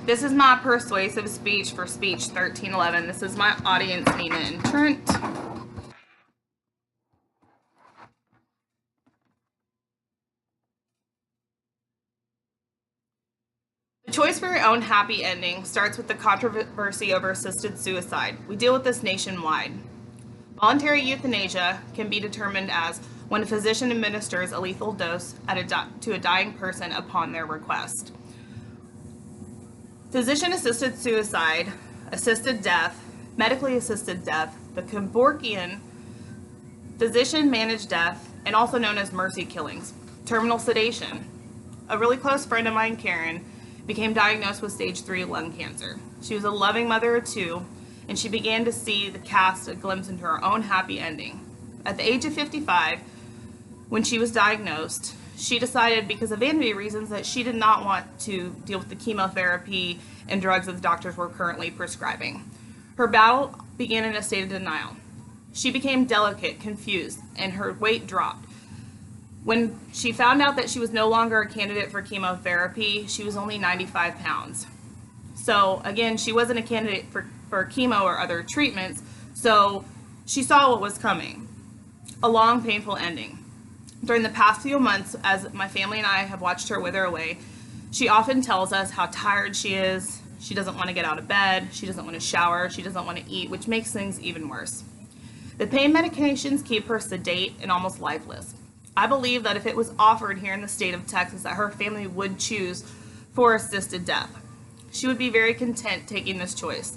This is my persuasive speech for speech 1311. This is my audience, Nina and Trent. The choice for your own happy ending starts with the controversy over assisted suicide. We deal with this nationwide. Voluntary euthanasia can be determined as when a physician administers a lethal dose to a dying person upon their request. Physician-assisted suicide, assisted death, medically assisted death, the Kevorkian physician-managed death, and also known as mercy killings, terminal sedation. A really close friend of mine, Karen, became diagnosed with stage 3 lung cancer. She was a loving mother of 2, and she began to see the cast a glimpse into her own happy ending. At the age of 55, when she was diagnosed, she decided, because of vanity reasons, that she did not want to deal with the chemotherapy and drugs that the doctors were currently prescribing. Her battle began in a state of denial. She became delicate, confused, and her weight dropped. When she found out that she was no longer a candidate for chemotherapy, she was only 95 pounds. So again, she wasn't a candidate for chemo or other treatments, so she saw what was coming. A long, painful ending. During the past few months, as my family and I have watched her wither away, she often tells us how tired she is. She doesn't want to get out of bed. She doesn't want to shower. She doesn't want to eat, which makes things even worse. The pain medications keep her sedate and almost lifeless. I believe that if it was offered here in the state of Texas, that her family would choose for assisted death. She would be very content taking this choice.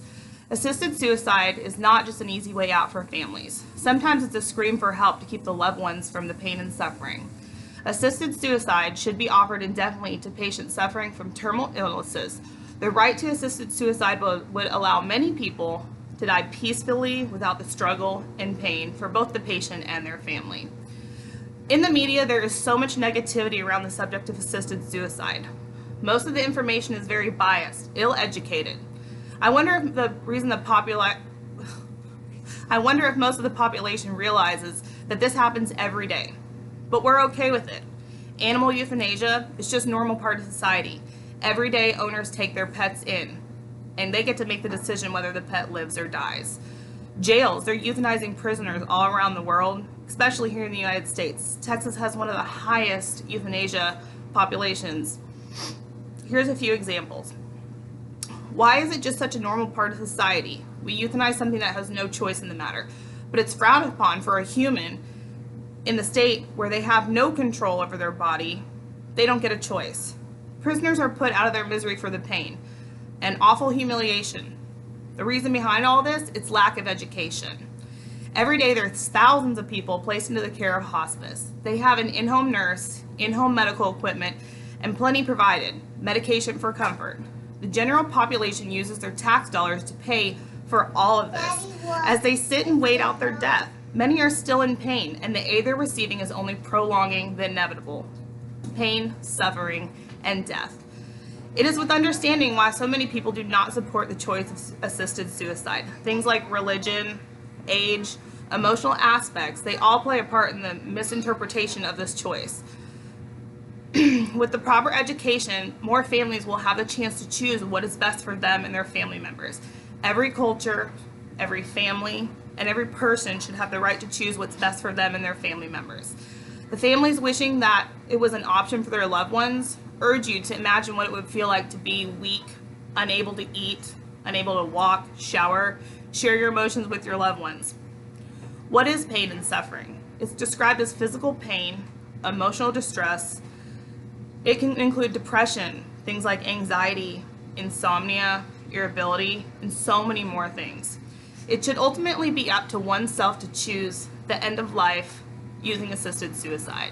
Assisted suicide is not just an easy way out for families. Sometimes it's a scream for help to keep the loved ones from the pain and suffering. Assisted suicide should be offered indefinitely to patients suffering from terminal illnesses. The right to assisted suicide would allow many people to die peacefully without the struggle and pain for both the patient and their family. In the media, there is so much negativity around the subject of assisted suicide. Most of the information is very biased, ill-educated. I wonder if most of the population realizes that this happens every day, but we're okay with it. Animal euthanasia is just a normal part of society. Every day, owners take their pets in, and they get to make the decision whether the pet lives or dies. Jails, they're euthanizing prisoners all around the world, especially here in the United States. Texas has one of the highest euthanasia populations. Here's a few examples. Why is it just such a normal part of society? We euthanize something that has no choice in the matter, but it's frowned upon for a human in the state where they have no control over their body. They don't get a choice. Prisoners are put out of their misery for the pain and awful humiliation. The reason behind all this, it's lack of education. Every day there's thousands of people placed into the care of hospice. They have an in-home nurse, in-home medical equipment, and plenty provided, medication for comfort. The general population uses their tax dollars to pay for all of this. As they sit and wait out their death, many are still in pain, and the aid they're receiving is only prolonging the inevitable pain, suffering, and death. It is with understanding why so many people do not support the choice of assisted suicide. Things like religion, age, emotional aspects, they all play a part in the misinterpretation of this choice. With the proper education, more families will have the chance to choose what is best for them and their family members. Every culture, every family, and every person should have the right to choose what's best for them and their family members. The families wishing that it was an option for their loved ones urge you to imagine what it would feel like to be weak, unable to eat, unable to walk, shower, share your emotions with your loved ones. What is pain and suffering? It's described as physical pain, emotional distress. It can include depression, things like anxiety, insomnia, irritability, and so many more things. It should ultimately be up to oneself to choose the end of life using assisted suicide.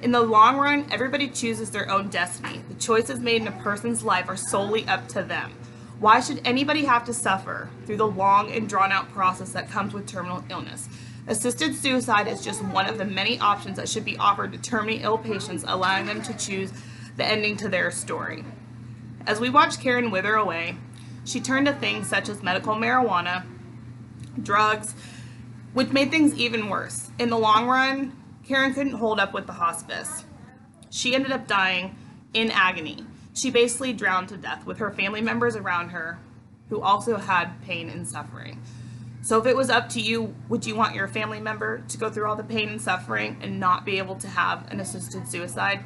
In the long run, everybody chooses their own destiny. The choices made in a person's life are solely up to them. Why should anybody have to suffer through the long and drawn-out process that comes with terminal illness? Assisted suicide is just one of the many options that should be offered to terminally ill patients, allowing them to choose the ending to their story. As we watch Karen wither away, she turned to things such as medical marijuana, drugs, which made things even worse. In the long run, Karen couldn't hold up with the hospice. She ended up dying in agony. She basically drowned to death with her family members around her who also had pain and suffering. So if it was up to you, would you want your family member to go through all the pain and suffering and not be able to have an assisted suicide?